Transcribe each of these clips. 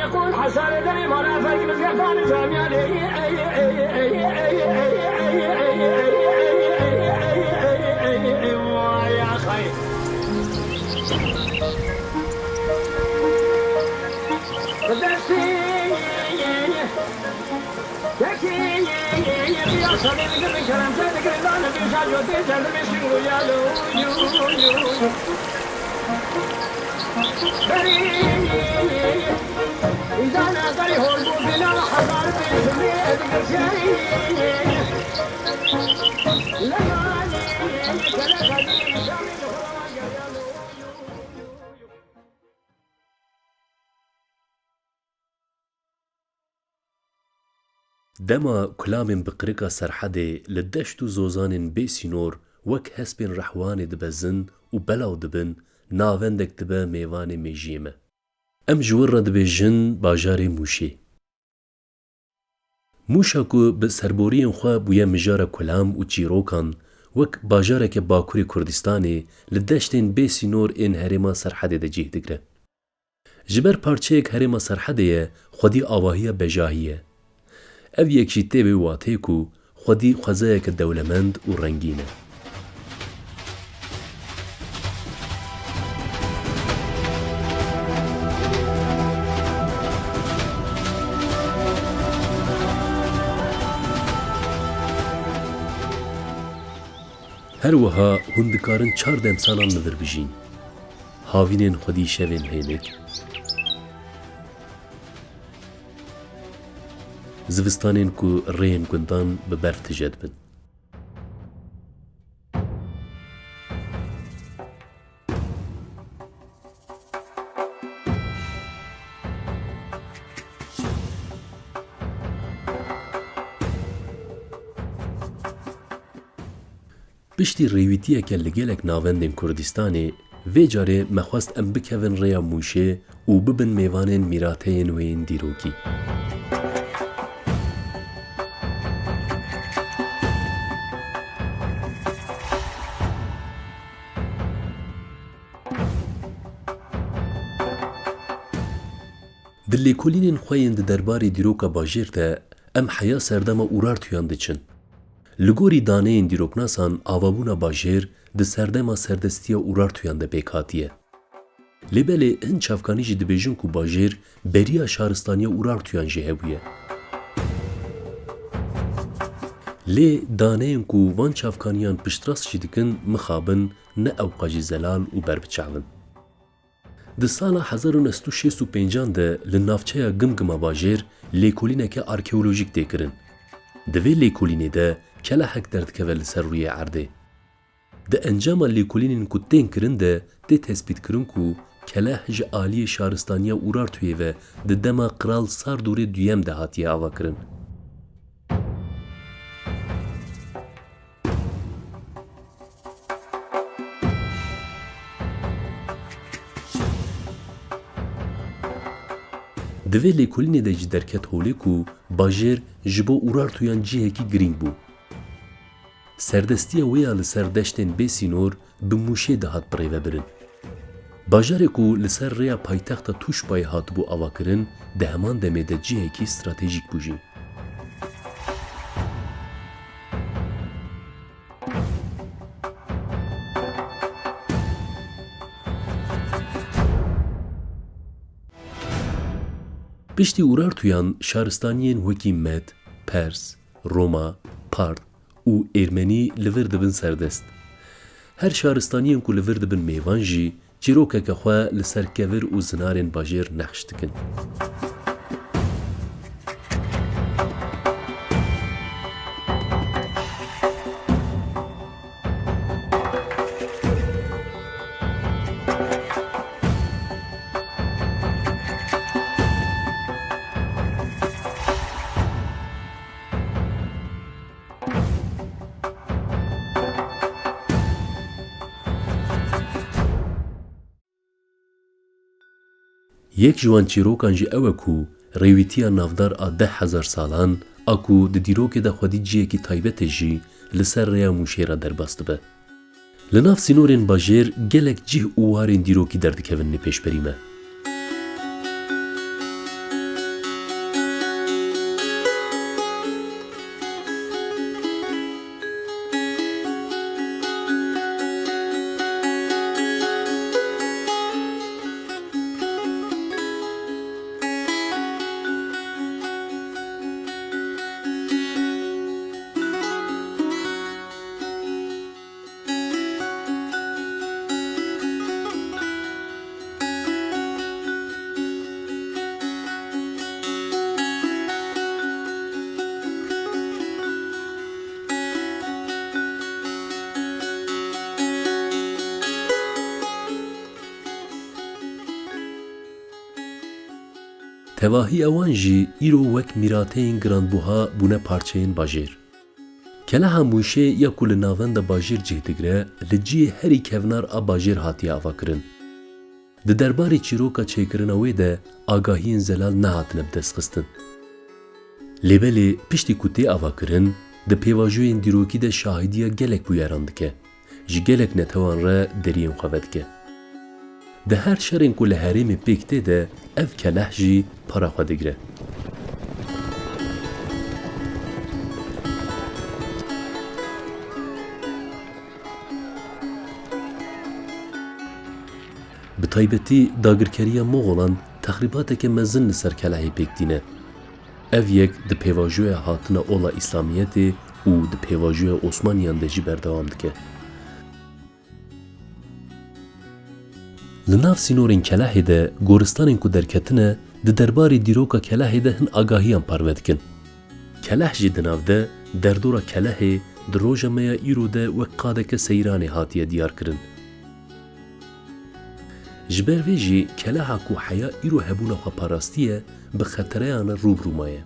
يكون حسن دائما فايق بزيفان جامعي يا خير دما كلامن بقرقا سرحدي لدشتو زوزانن بيسينور وك هسبن رحواني دبزن و بلاو دبن ناوندك دبا ميواني ميجيمه ام جور دبي جن باجاري موشي موشا كو بسربورين خوا بويا مجارة كلام و چيروكان وك باجارك باكوري كردستاني لدشتن بيسينور ان هرما سرحدي دا جيه دگره جبر پارچيك هرما سرحدي خودي آواهية بجاهية اف یکشی تیوی واته کو خودی خوزه که دولمند و رنگینه. هر وها هندکارن 4 دمسالان نظر بجین. هاوینین خودی شوین هینک. زوستانین کو رین گندان به برف تجد بن. پشتی ریویتیه که لگلک ناوندین کردستانی وی جاره مخواست ام بکوین ریا موشه و ببن میوانین میراتین وین دیروکی. دلی کلینین خوین د درباری دیروکا باجیر ته ام حیا سردما اورار تویان دچن. لگوری دانه این دیروکناسان آوابونا باجیر د سردما سردستی اورار تویان ده بیکاتیه. لیبلی این چافکانی جی دبیجون کو باجیر بریا شهرستانی اورار تویان جهبویه. لی دانه این کو وان چافکانیان پشتراس جی دکن مخابن نه اوقاجی زلال و بربچعون. د سالا 1965 ده لنافچه گمگما باجیر لیکولینه که آرکئولوژیک دیکرن. دوی لیکولینه ده کلا حک درد که ول سر روی عرده. ده انجام لیکولینین کو تین کرن ده تثبیت کرن کو کلا هج آلی شهرستانیا اورار توی و ده دما قرال سار دوری دویم ده هاتیه آوا کرن. دوی لیکولینه ده جی درکت هولی کو باجیر جبو اورار تویان جیه کی گرینگ بو. سردستی ویا لسر دشتن بیسینور بموشه ده هات پریوه برن. باجاره کو لسر ریا پایتخت توش پای هات بو آوا کرن ده همان دمه ده جیه کی استراتیجیک بوجی. پشتی اورار تویان شهرستانیین وکی مد، پرس، روما، پارت و ارمنی لور دبن سردست. هر شهرستانیین کو لور دبن میوان جی چیروکه که خواه لسر کور و زنارین باجیر نقش دکن. یەک ji wan çîrokan jî ew e ku rêwîtiya navdar a 10,000 salan a ku di dîrokê de xwedî ciyekî taybet e jî li ser rêya mûşê re derbas dibe. Li nav sînorên bajêr gelek cih û warên dîrokî derdikevin lê pêşberî me. Tevahî ewan jî îro wek mîrateyên giranbûha bûne parçeyên bajêr. Keleha mûşê ya ku li navenda bajêr cih digire, li ciyê herî kevnar a bajêr hatiye avakirin. Di derbarê çîroka çêkirina wê de agahiyên zelal nehatine bidestxistin. Lêbelê piştî ku tê avakirin, di pêvajoyên dîrokî de şahîdiya gelek bûyeran dike. Ji gelek netewan re deriyên xwe vedike. Di her şerên ku li herêmê pêk tê de ev keleh jî para xwe digire. Bi taybetî dagirkeriya Moğolan texrîbateke mezin li ser kelehê pêk dîne. Ev yek di pêvajoya hatina ola İslamiyetê û di pêvajoya Osmaniyan de jî berdewam dike. Li nav sînorên kelehê de goristanên ku derketine di derbarê dîroka kelehê de hin agahiyan parve dikin. Keleh jî di nav de derdora kelehê di roja me ya îro de wek qadeke seyranê hatiye diyar kirin. Ji ber vê jî keleha ku heya îro hebûna xwe parastiye bi xetereyan re rûbirû maye.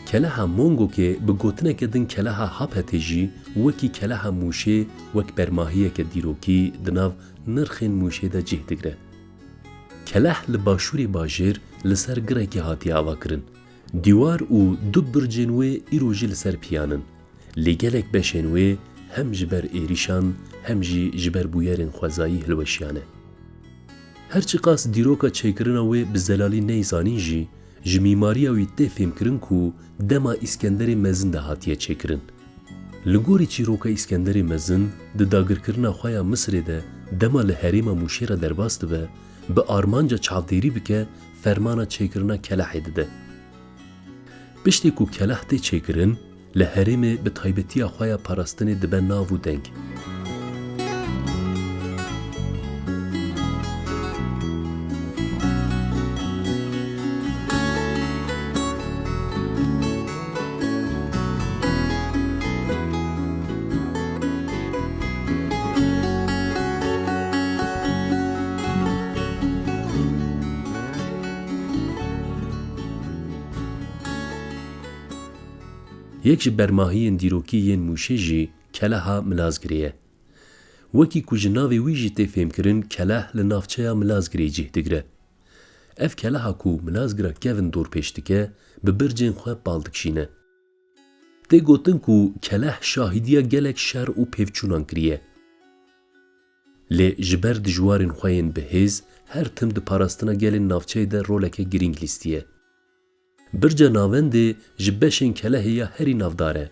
Keleha Mongokê bi gotineke din keleha Hapetê jî wekî keleha mûşê wek bermahiyeke dîrokî di nav nirxên mûşê de cih digire. Keleh li başûrê bajêr li ser girekê hatiye avakirin. Dîwar û du bircên wê îro jî li ser piyanin. Lê gelek beşên wê hem ji ber êrîşan hem jî ji ber bûyerên xwezayî hilweşiyane. Her çi qas dîroka çêkirina wê bi zelalî neyzanîn jî ji mîmariya wî tê fêmkirin ku dema İskenderê mezin de hatiye çêkirin. Li gorî çîroka İskenderê mezin di dagirkirina xwe ya Misrê de dema li herêma mûşê re derbas dibe, bi armanca çavdêrî bike fermana çêkirina kelehê dide. Piştî ku keleh tê çêkirin, li herêmê bi taybetiya xwe ya parastinê dibe nav û deng. Yek ji bermahiyên dîrokî yên mûşê jî keleha Milazgirê ye. Wekî ku ji navê wî jî tê fêmkirin keleh li navçeya Milazgirê cih digire. Ev keleha ku Milazgira kevin dor pêş dike, bi bircên xwe bal dikişîne. Tê gotin ku keleh şahîdiya gelek şer û pêvçûnan kiriye. Lê ji ber dijwarên xwe yên bihêz, her tim di parastina gelên navçeyê de roleke girîng lîstiye. Birca navendê ji beşên kelehê ya herî navdar e.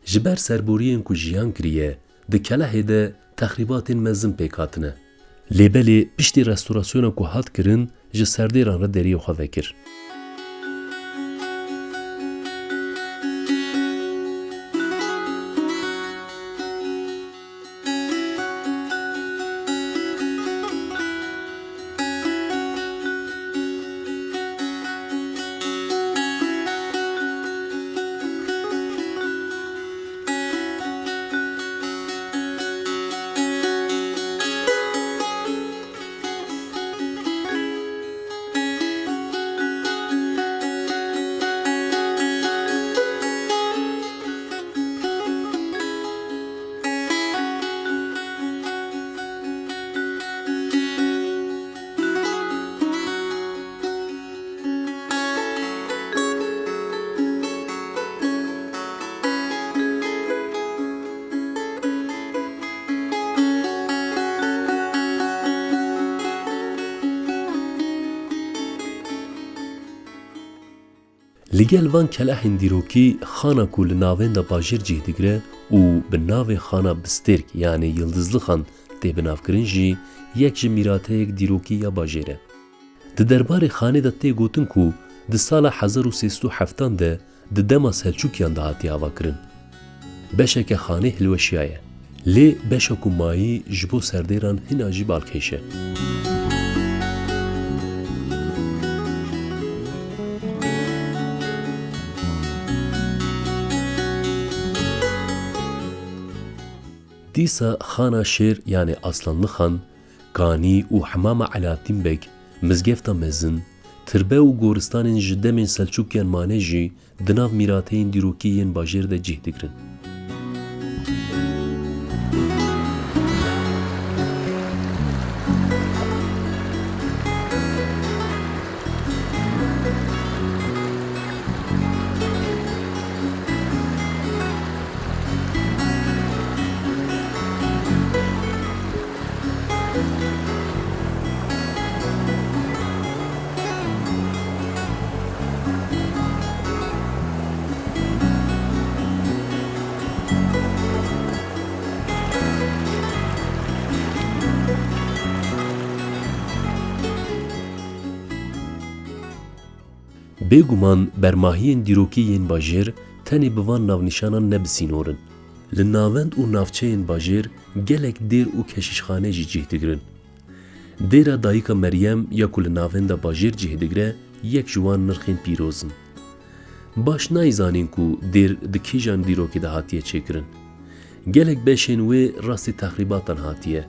Ji ber serboriyên ku jiyan kiriye, di kelehê de texrîbatên mezin pêk hatine. Lêbelê piştî restorasyona ku hat kirin, ji serdêran re deriyê xwe vekir. Li gel van kelehên dîrokî xana ku li navên de bajêr cih digire û bi navê xana Bistêrk yanî Yıldızlı Xan tê binavkirin jî yek ji mîrateyek dîrokî ya bajêr e. Di derbarê xanê de tê gotin ku di sala 1307 de di dema Selçukyan de hatiye avakirin. Beşeke xanê hilweşiya ye. Lê beşa ku mayî ji bo serdêran hina jî balkêş e. Dîsa xana Şêr yanî Aslanlı Xan, Kanî û Hemama Alaaddîn Bek, mizgefta mezin, tirbe û goristanên ji demên Selçukyan mane jî di nav mîrateyên dîrokî yên bajêr de cih digirin. Bêguman bermahiyên dîrokî yên bajêr tenê bi van navnîşanan nebisînorin. Li navend û navçeyên bajêr gelek dêr û keşîşxane jî cih digirin. Dêra Dayika Meryem ya ku li navenda bajêr cih digire yek ji wan nirxên pîroz in. Baş nayzanîn ku dêr di kîjan dîrokî de hatiye çêkirin. Gelek beşên wê rastî texrîbatan hatiye.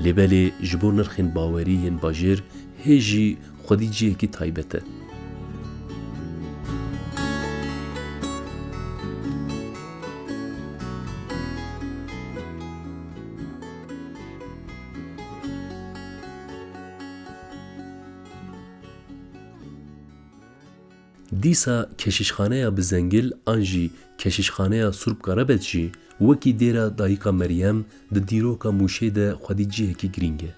Lêbelê ji bo nirxên bawerî yên bajêr hê jî xwedî ciyekî taybet e. Dîsa keşîşxaneya Bizengil an jî keşîşxaneya Surp Karabet jî wekî dêra Dayika Meryem di dîroka Mûşê de xwedî cihekî girîng e.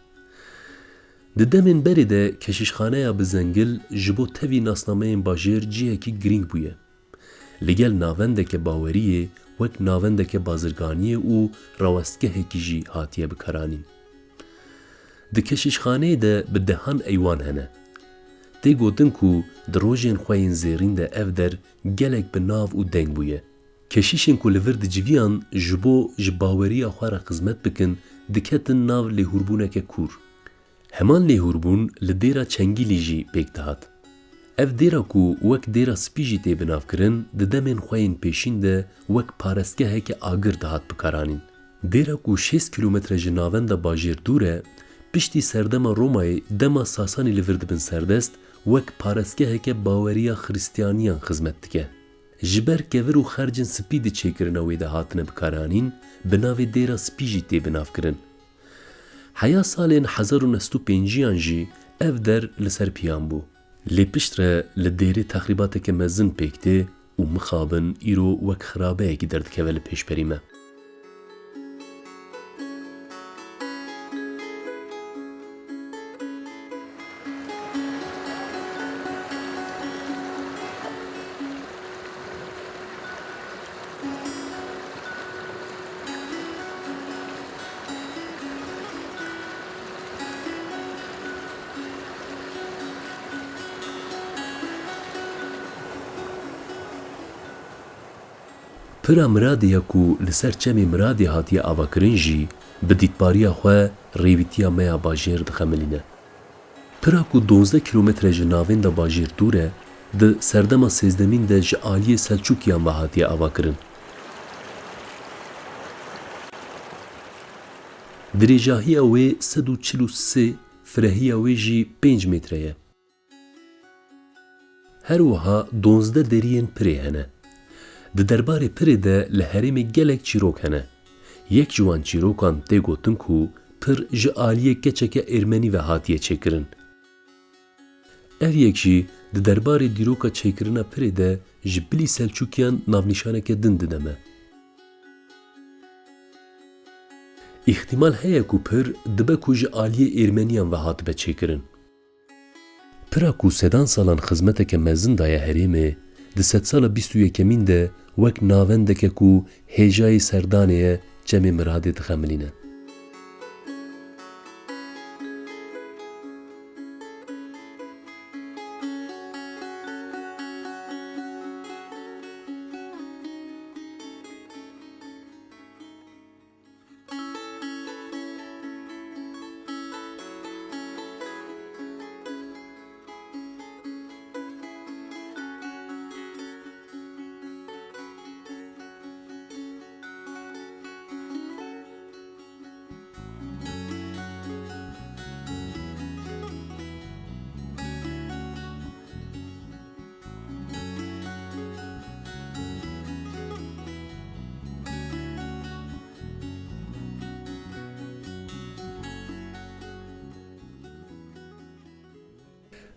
Di demên berê de keşîşxaneya Bizengil ji bo tevî nasnameyên bajêr cihekî girîng bûye. Li gel navendeke baweriyê wek navendeke bazirganiyê û rawestgehekî jî hatiye bikaranîn. Di keşîşxaneyê de bi dehan eywan hene. Tê gotin ku di rojên xwe yên zêrîn de ev der gelek bi nav û deng bûye. Keşîşên ku li vir diciviyan ji bo ji baweriya xwe re xizmet bikin diketin nav lêhûrbûneke kûr. Heman lêhûrbûn li dêra Çengîlî jî pêk dihat. Ev dêra ku wek dêra spî jî tê binavkirin di demên xwe yên pêşîn de wek parestgeheke agir dihat bikaranîn. Dêra ku 6 kilometre ji navenda bajêr dûr e, piştî serdema Romayê dema Sasanî li vir dibin serdest wek parestgeheke baweriya Xristiyaniyan xizmet dike. Ji ber kevir û xercên spî di çêkirina wê de hatine bikaranîn, bi navê dêra spî jî tê binavkirin. Heya salên 1905 jî ev der li ser piyan bû. Lê pişt re li dêrê texrîbateke mezin pêk tê û mixabin îro wek xirabeyekî derdikeve li pêşberî me. Pira miradiya ku li ser çemê miradê hatiye avakirin jî bi dîtbariya xwe rêvîtiya me ya bajêr dixemilîne. Pira ku 12 kilometre ji navên de bajêr dûr e, di serdema sêzdemîn de ji aliyê Selçukyan ve hatiye avakirin. Dirêjahiya wê 143, firehiya wê jî 5 metre ye. Her wiha 12 deriyên pirê hene. Di derbarê pirê de li herêmê gelek çîrok hene. Yek ji wan çîrokan tê gotin ku pir ji aliyê keçeke Ermenî ve hatiye çêkirin. Ev yek jî di derbarê dîroka çêkirina pirê de ji bilî Selçukyan navnîşaneke din dideme. İhtimal heye ku pir dibe ku ji aliyê Ermeniyan ve hatibe çêkirin. Pira ku sedan salan xizmeteke mezin daye herêmê, di sedsala 21 de wek navendeke ku hêjayê serdanê ye cemê miradê dixemilîne.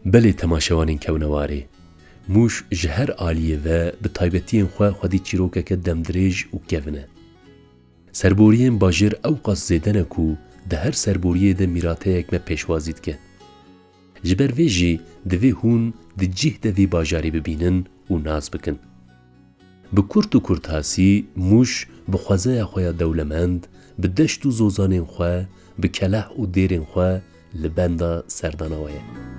Belê temaşewanên kewnewarê, Mûş ji her aliyê ve bi taybetiyên xwe xwedî çîrokeke demdirêj û kevin e. Serboriyên bajêr ew qas zêde ne ku di her serboriyê de mîrateyek me pêşwazî dike. Ji ber vê jî divê hûn di cih de vî bajarê bibînin û naz bikin. Bi kurt û kurthasî, Mûş bi xwezeya xwe ya dewlemend, bi deşt û zozanên xwe, bi keleh û dêrên xwe li benda serdana we ye.